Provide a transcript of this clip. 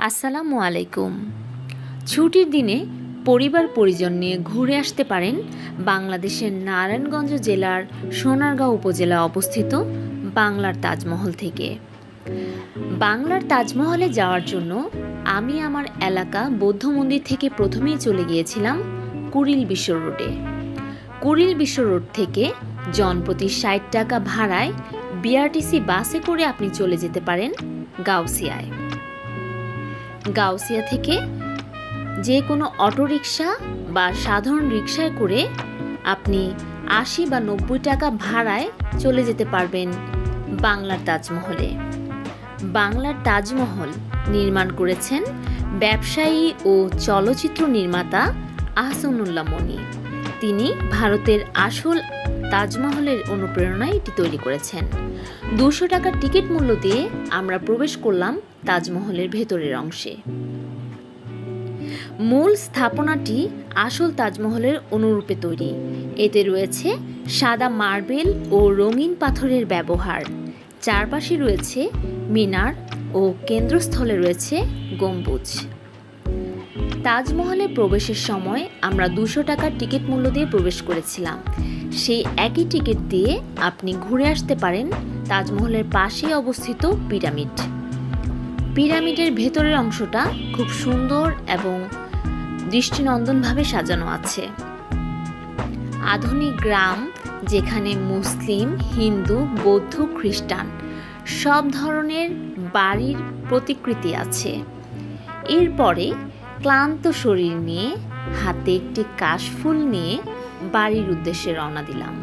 আসসালামু আলাইকুম। ছুটির দিনে পরিবার পরিজন নিয়ে ঘুরে আসতে পারেন বাংলাদেশের নারায়ণগঞ্জ জেলার সোনারগাঁও উপজেলায় অবস্থিত বাংলার তাজমহল থেকে। বাংলার তাজমহলে যাওয়ার জন্য আমি আমার এলাকা বৌদ্ধ মন্দির থেকে প্রথমেই চলে গিয়েছিলাম কুড়িল বিশ্ব রোডে। কুড়িল বিশ্ব রোড থেকে জনপ্রতি ৬০ টাকা ভাড়ায় বিআরটিসি বাসে করে আপনি চলে যেতে পারেন গাউসিয়ায়। গাউসিয়া থেকে যে কোনো অটোরিকশা বা সাধারণ রিকশায় করে আপনি ৮০ বা ৯০ টাকা ভাড়ায় চলে যেতে পারবেন বাংলার তাজমহলে। বাংলার তাজমহল নির্মাণ করেছেন ব্যবসায়ী ও চলচ্চিত্র নির্মাতা আহসানুল্লাহ মনি। তিনি ভারতের আসল তাজমহলের অনুপ্রেরণায় এটি তৈরি করেছেন। ২০০ টাকার টিকিট মূল্য দিয়ে আমরা প্রবেশ করলাম তাজমহলের ভেতরের অংশে। মূল স্থাপনাটি আসল তাজমহলের অনুরূপে তৈরি। এতে রয়েছে সাদা মার্বেল ও রঙিন পাথরের ব্যবহার। চারপাশে রয়েছে মিনার ও কেন্দ্রস্থলে রয়েছে গম্বুজ। তাজমহলে প্রবেশের সময় আমরা ২০০ টাকার টিকিট মূল্য দিয়ে প্রবেশ করেছিলাম। সেই একই টিকিট দিয়ে আপনি ঘুরে আসতে পারেন তাজমহলের পাশেই অবস্থিত পিরামিড। পিরামিডের ভেতরের অংশটা খুব সুন্দর এবং দৃষ্টিনন্দনভাবে সাজানো আছে। আধুনিক গ্রাম যেখানে মুসলিম, হিন্দু, বৌদ্ধ, খ্রিস্টান সব ধরনের বাড়ির প্রতিকৃতি আছে। এরপরে ক্লান্ত শরীর নিয়ে হাতে একটি কাশফুল নিয়ে বাড়ির উদ্দেশ্যে রওনা দিলাম।